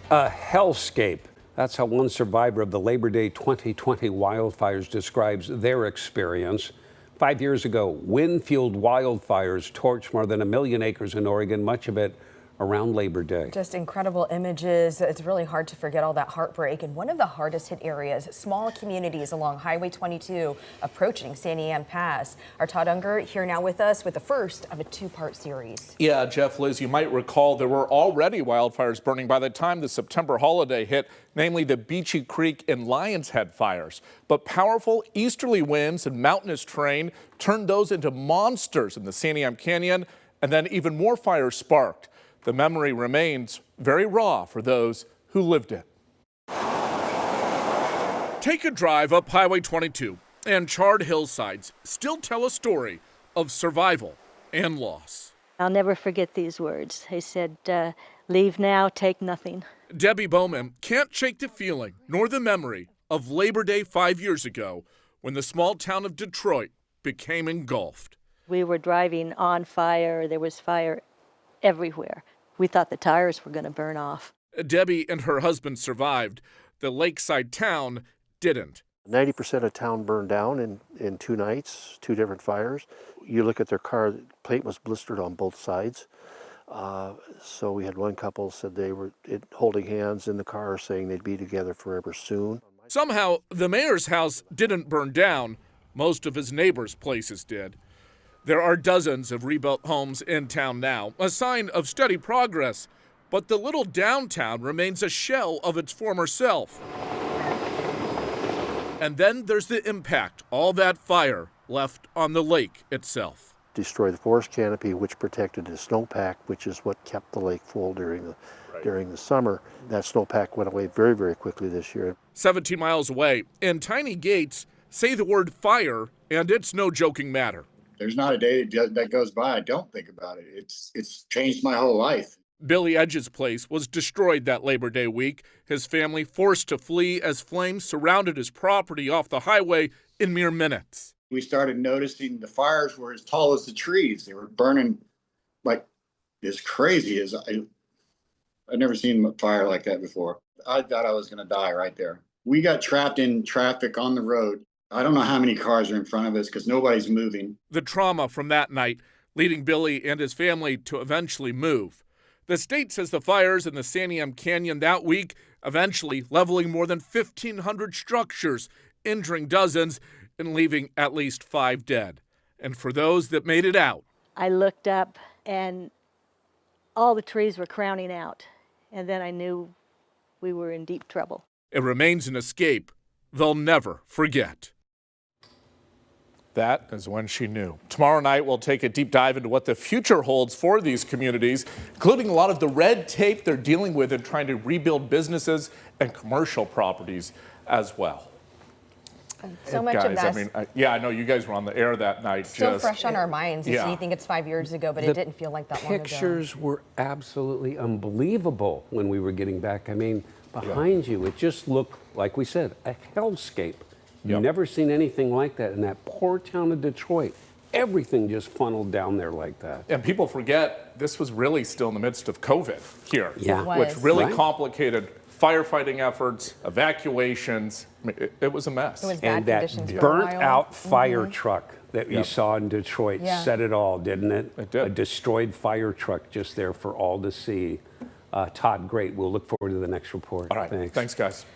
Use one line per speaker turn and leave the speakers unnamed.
A hellscape. That's how one survivor of the Labor Day 2020 wildfires describes their experience. 5 years ago, wind-fueled wildfires torched more than 1 million acres in Oregon, much of it around Labor Day.
Just incredible images. It's really hard to forget all that heartbreak. And one of the hardest hit areas, small communities along Highway 22 approaching Sandy Ann Pass. Our Todd Unger here now with us with the first of a two-part series.
Yeah, Jeff, Liz, you might recall there were already wildfires burning by the time the September holiday hit, namely the Beachy Creek and Lions Head fires. But powerful easterly winds and mountainous terrain turned those into monsters in the Sandy Ann Canyon, and then even more fires sparked. The memory remains very raw for those who lived it. Take a drive up Highway 22, and charred hillsides still tell a story of survival and loss.
I'll never forget these words. They said, leave now, take nothing.
Debbie Bowman can't shake the feeling nor the memory of Labor Day 5 years ago when the small town of Detroit became engulfed.
We were driving on fire. There was fire everywhere. We thought the tires were going to burn off.
Debbie and her husband survived. The lakeside town didn't.
90% of town burned down in 2 nights, 2 different fires. You look at their car, the plate was blistered on both sides. So we had one couple said they were holding hands in the car saying they'd be together forever soon.
Somehow, the mayor's house didn't burn down. Most of his neighbors' places did. There are dozens of rebuilt homes in town now, a sign of steady progress. But the little downtown remains a shell of its former self. And then there's the impact all that fire left on the lake itself.
Destroyed the forest canopy, which protected the snowpack, which is what kept the lake full during the summer. That snowpack went away very, very quickly this year.
17 miles away, and tiny gates say the word fire, and it's no joking matter.
There's not a day that goes by I don't think about it. It's changed my whole life.
Billy Edge's place was destroyed that Labor Day week. His family forced to flee as flames surrounded his property off the highway in mere minutes.
We started noticing the fires were as tall as the trees. They were burning like as crazy as I've never seen a fire like that before. I thought I was going to die right there. We got trapped in traffic on the road. I don't know how many cars are in front of us because nobody's moving.
The trauma from that night leading Billy and his family to eventually move. The state says the fires in the Sandy Ann Canyon that week eventually leveling more than 1,500 structures, injuring dozens, and leaving at least 5 dead. And for those that made it out,
I looked up and all the trees were crowning out. And then I knew we were in deep trouble.
It remains an escape they'll never forget. That is when she knew. Tomorrow night, we'll take a deep dive into what the future holds for these communities, including a lot of the red tape they're dealing with in trying to rebuild businesses and commercial properties as well.
So much
guys,
of that.
I mean, yeah, I know you guys were on the air that night.
Still fresh on our minds.
Yeah.
You think it's 5 years ago, but it didn't feel like that long ago.
Pictures were absolutely unbelievable when we were getting back. I mean, behind you, it just looked, like we said, a hellscape. You've never seen anything like that in that poor town of Detroit. Everything just funneled down there like that.
And people forget this was really still in the midst of COVID here, which really complicated firefighting efforts, evacuations. I mean, it was a mess.
It was bad
and that
conditions for
burnt
a while.
out fire truck that you saw in Detroit said it all, didn't it?
It did.
A destroyed fire truck just there for all to see. Todd, great. We'll look forward to the next report.
All right. Thanks guys.